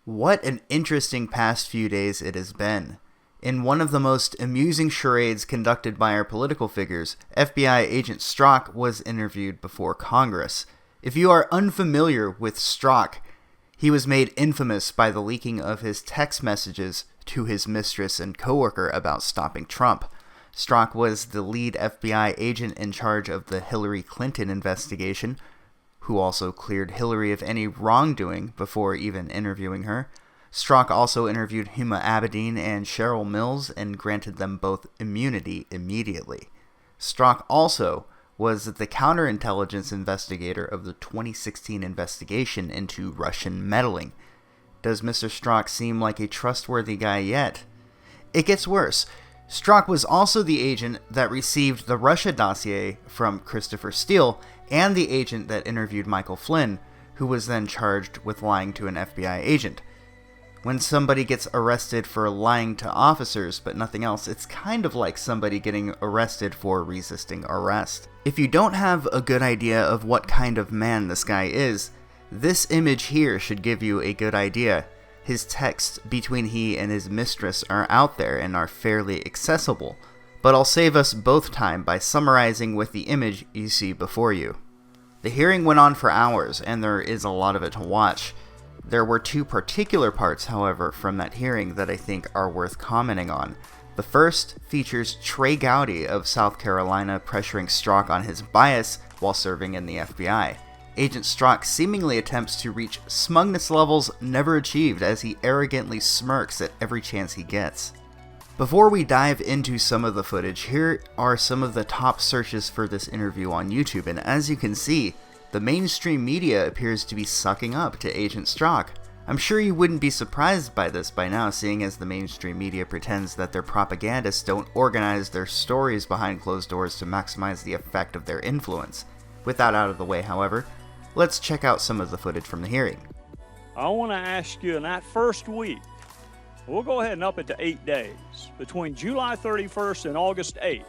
What an interesting past few days it has been. In one of the most amusing charades conducted by our political figures, FBI agent Strzok was interviewed before Congress. If you are unfamiliar with Strzok, he was made infamous by the leaking of his text messages to his mistress and coworker about stopping Trump. Strzok was the lead FBI agent in charge of the Hillary Clinton investigation, who also cleared Hillary of any wrongdoing before even interviewing her. Strzok also interviewed Huma Abedin and Cheryl Mills and granted them both immunity immediately. Strzok also was the counterintelligence investigator of the 2016 investigation into Russian meddling. Does Mr. Strzok seem like a trustworthy guy yet? It gets worse. Strzok was also the agent that received the Russia dossier from Christopher Steele and the agent that interviewed Michael Flynn, who was then charged with lying to an FBI agent. When somebody gets arrested for lying to officers but nothing else, it's kind of like somebody getting arrested for resisting arrest. If you don't have a good idea of what kind of man this guy is, this image here should give you a good idea. His texts between he and his mistress are out there and are fairly accessible, but I'll save us both time by summarizing with the image you see before you. The hearing went on for hours, and there is a lot of it to watch. There were two particular parts, however, from that hearing that I think are worth commenting on. The first features Trey Gowdy of South Carolina pressuring Strzok on his bias while serving in the FBI. Agent Strzok seemingly attempts to reach smugness levels never achieved as he arrogantly smirks at every chance he gets. Before we dive into some of the footage, here are some of the top searches for this interview on YouTube, and as you can see, the mainstream media appears to be sucking up to Agent Strzok. I'm sure you wouldn't be surprised by this by now, seeing as the mainstream media pretends that their propagandists don't organize their stories behind closed doors to maximize the effect of their influence. With that out of the way, however, let's check out some of the footage from the hearing. I want to ask you, in that first week, we'll go ahead and up it to 8 days, between July 31st and August 8th,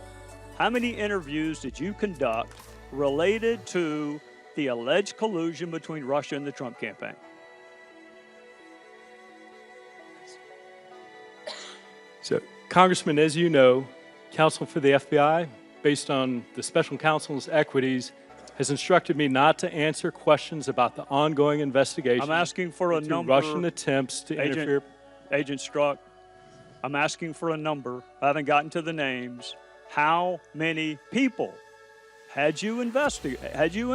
how many interviews did you conduct related to the alleged collusion between Russia and the Trump campaign? So, Congressman, as you know, counsel for the FBI, based on the special counsel's equities, has instructed me not to answer questions about the ongoing investigation. I'm asking for a number. Russian attempts to interfere. Agent Strzok, I'm asking for a number. I haven't gotten to the names. How many people had you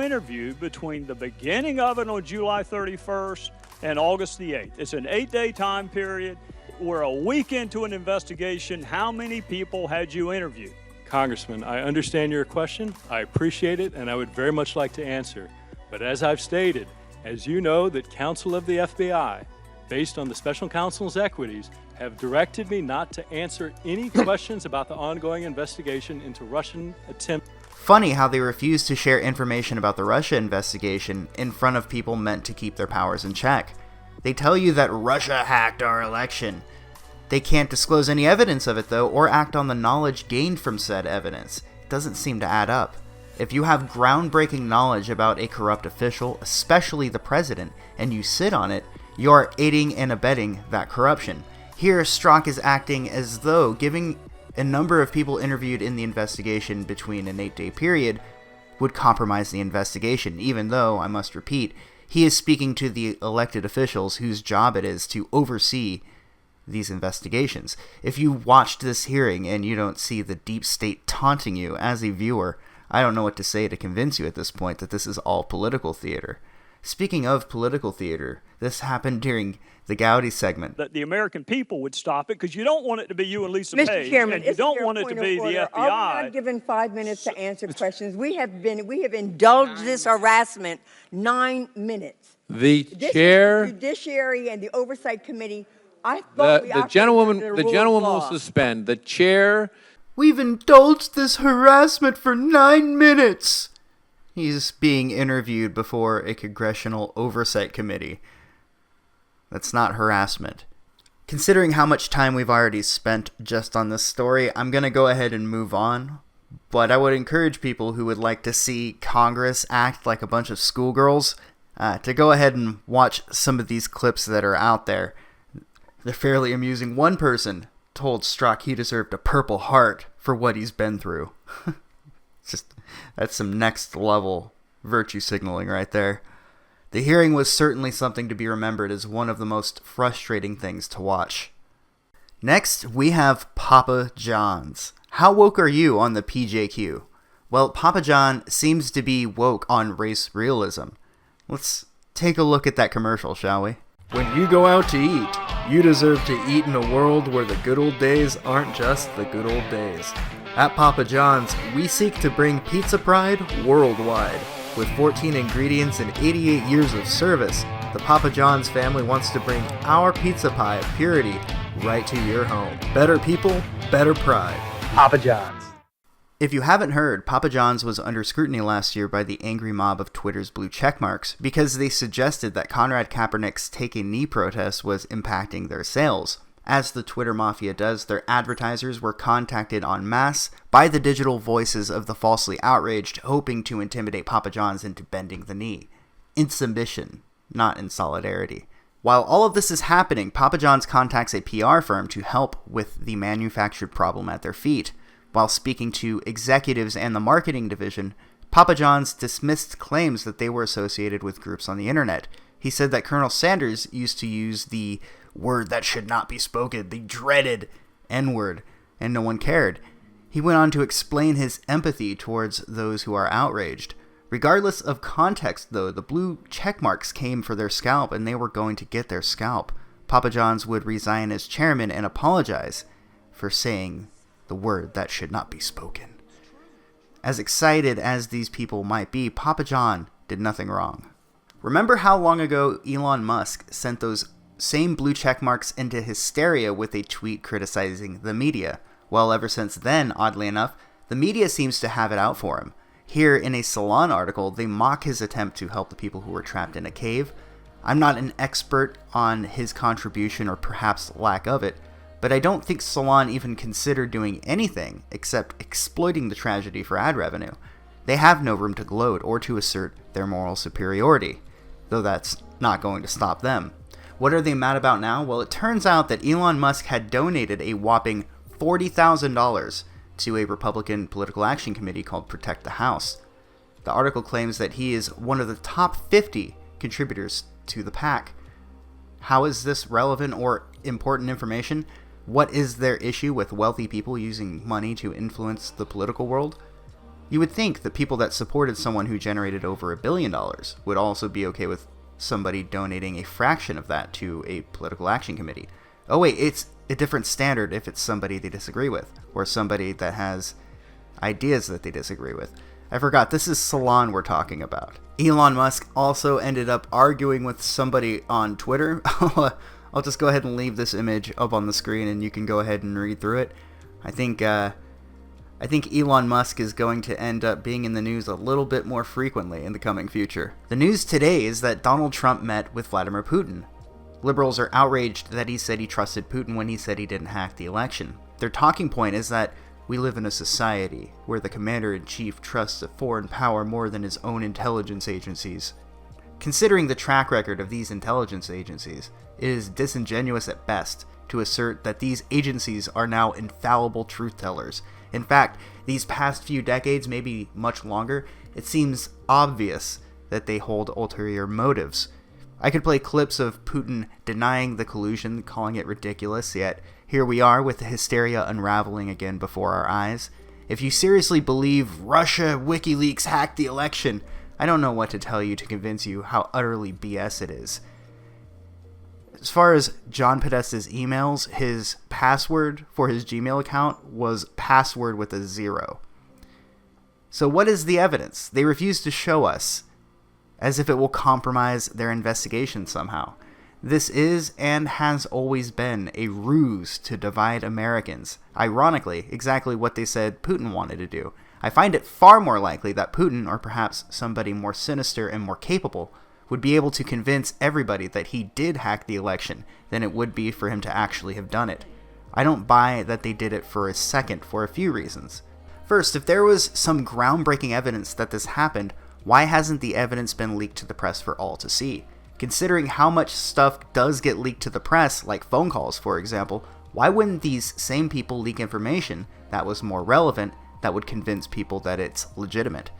interviewed between the beginning of it on July 31st and August the 8th? It's an 8-day time period. We're a week into an investigation. How many people had you interviewed? Congressman, I understand your question. I appreciate it, and I would very much like to answer. But as I've stated, as you know, that counsel of the FBI, based on the special counsel's equities, have directed me not to answer any questions about the ongoing investigation into Russian attempts. Funny how they refuse to share information about the Russia investigation in front of people meant to keep their powers in check. They tell you that Russia hacked our election. They can't disclose any evidence of it, though, or act on the knowledge gained from said evidence. It doesn't seem to add up. If you have groundbreaking knowledge about a corrupt official, especially the president, and you sit on it, you are aiding and abetting that corruption. Here, Strzok is acting as though giving a number of people interviewed in the investigation between an 8-day period would compromise the investigation, even though, I must repeat, he is speaking to the elected officials whose job it is to oversee these investigations. If you watched this hearing and you don't see the deep state taunting you as a viewer, I don't know what to say to convince you at this point that this is all political theater. Speaking of political theater, this happened during the Gowdy segment. That the American people would stop it, because you don't want it to be you and Lisa Mr. Page, Chairman, and you don't want it to be the FBI. Are we not given 5 minutes to answer questions? We have indulged this harassment 9 minutes. The This chair, is the Judiciary and the Oversight Committee. I thought the gentlewoman will suspend. The chair. We've indulged this harassment for 9 minutes. He's being interviewed before a Congressional Oversight Committee. That's not harassment. Considering how much time we've already spent just on this story, I'm going to go ahead and move on. But I would encourage people who would like to see Congress act like a bunch of schoolgirls. to go ahead and watch some of these clips that are out there. They're fairly amusing. One person told Strzok he deserved a Purple Heart for what he's been through. That's some next level virtue signaling right there. The hearing was certainly something to be remembered as one of the most frustrating things to watch. Next, we have Papa John's. How woke are you on the PJQ? Well, Papa John seems to be woke on race realism. Let's take a look at that commercial, shall we? When you go out to eat, you deserve to eat in a world where the good old days aren't just the good old days. At Papa John's, we seek to bring pizza pride worldwide. With 14 ingredients and 88 years of service, the Papa John's family wants to bring our pizza pie of purity right to your home. Better people, better pride. Papa John's. If you haven't heard, Papa John's was under scrutiny last year by the angry mob of Twitter's blue checkmarks because they suggested that Conrad Kaepernick's Take a Knee protest was impacting their sales. As the Twitter mafia does, their advertisers were contacted en masse by the digital voices of the falsely outraged, hoping to intimidate Papa John's into bending the knee. In submission, not in solidarity. While all of this is happening, Papa John's contacts a PR firm to help with the manufactured problem at their feet. While speaking to executives and the marketing division, Papa John's dismissed claims that they were associated with groups on the internet. He said that Colonel Sanders used to use the word that should not be spoken, the dreaded N-word, and no one cared. He went on to explain his empathy towards those who are outraged. Regardless of context, though, the blue checkmarks came for their scalp, and they were going to get their scalp. Papa John's would resign as chairman and apologize for saying the word that should not be spoken. As excited as these people might be, Papa John did nothing wrong. Remember how long ago Elon Musk sent those same blue check marks into hysteria with a tweet criticizing the media? Well, ever since then, oddly enough, the media seems to have it out for him. Here in a Salon article, they mock his attempt to help the people who were trapped in a cave. I'm not an expert on his contribution or perhaps lack of it, but I don't think Salon even considered doing anything except exploiting the tragedy for ad revenue. They have no room to gloat or to assert their moral superiority, though that's not going to stop them. What are they mad about now? Well, it turns out that Elon Musk had donated a whopping $40,000 to a Republican political action committee called Protect the House. The article claims that he is one of the top 50 contributors to the PAC. How is this relevant or important information? What is their issue with wealthy people using money to influence the political world? You would think that people that supported someone who generated over $1 billion would also be okay with somebody donating a fraction of that to a political action committee. Oh wait, it's a different standard if it's somebody they disagree with, or somebody that has ideas that they disagree with. I forgot, this is Salon we're talking about. Elon Musk also ended up arguing with somebody on Twitter. I'll just go ahead and leave this image up on the screen and you can go ahead and read through it. I think Elon Musk is going to end up being in the news a little bit more frequently in the coming future. The news today is that Donald Trump met with Vladimir Putin. Liberals are outraged that he said he trusted Putin when he said he didn't hack the election. Their talking point is that we live in a society where the commander-in-chief trusts a foreign power more than his own intelligence agencies. Considering the track record of these intelligence agencies, it is disingenuous at best to assert that these agencies are now infallible truth-tellers. In fact, these past few decades, maybe much longer, it seems obvious that they hold ulterior motives. I could play clips of Putin denying the collusion, calling it ridiculous, yet here we are with the hysteria unraveling again before our eyes. If you seriously believe Russia, WikiLeaks hacked the election, I don't know what to tell you to convince you how utterly BS it is. As far as John Podesta's emails, his password for his Gmail account was password with a 0. So what is the evidence? They refuse to show us, as if it will compromise their investigation somehow. This is and has always been a ruse to divide Americans. Ironically, exactly what they said Putin wanted to do. I find it far more likely that Putin, or perhaps somebody more sinister and more capable, would be able to convince everybody that he did hack the election than it would be for him to actually have done it. I don't buy that they did it for a second for a few reasons. First, if there was some groundbreaking evidence that this happened, why hasn't the evidence been leaked to the press for all to see? Considering how much stuff does get leaked to the press, like phone calls for example, why wouldn't these same people leak information that was more relevant, that would convince people that it's legitimate?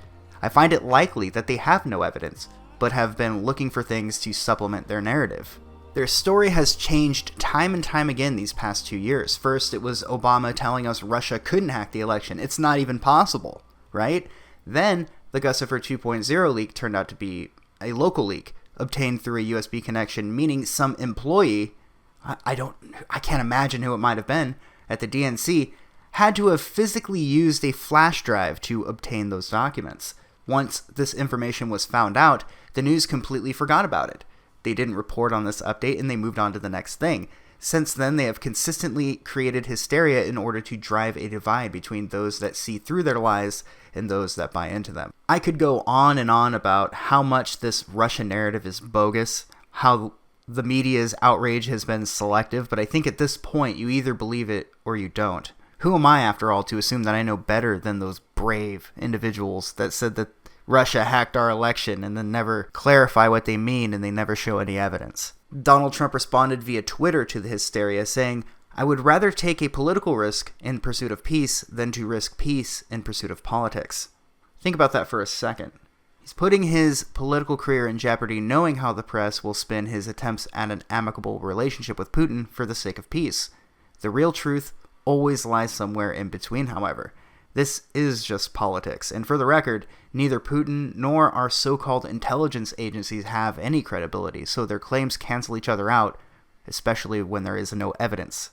I find it likely that they have no evidence, but have been looking for things to supplement their narrative. Their story has changed time and time again these past 2 years. First, it was Obama telling us Russia couldn't hack the election. It's not even possible, right? Then, the Guccifer 2.0 leak turned out to be a local leak, obtained through a USB connection, meaning some employee, I can't imagine who it might have been, at the DNC, had to have physically used a flash drive to obtain those documents. Once this information was found out, the news completely forgot about it. They didn't report on this update and they moved on to the next thing. Since then, they have consistently created hysteria in order to drive a divide between those that see through their lies and those that buy into them. I could go on and on about how much this Russian narrative is bogus, how the media's outrage has been selective, but I think at this point you either believe it or you don't. Who am I, after all, to assume that I know better than those brave individuals that said that Russia hacked our election and then never clarify what they mean and they never show any evidence? Donald Trump responded via Twitter to the hysteria, saying, "I would rather take a political risk in pursuit of peace than to risk peace in pursuit of politics." Think about that for a second. He's putting his political career in jeopardy knowing how the press will spin his attempts at an amicable relationship with Putin for the sake of peace. The real truth always lies somewhere in between, however. This is just politics, and for the record, neither Putin nor our so-called intelligence agencies have any credibility, so their claims cancel each other out, especially when there is no evidence.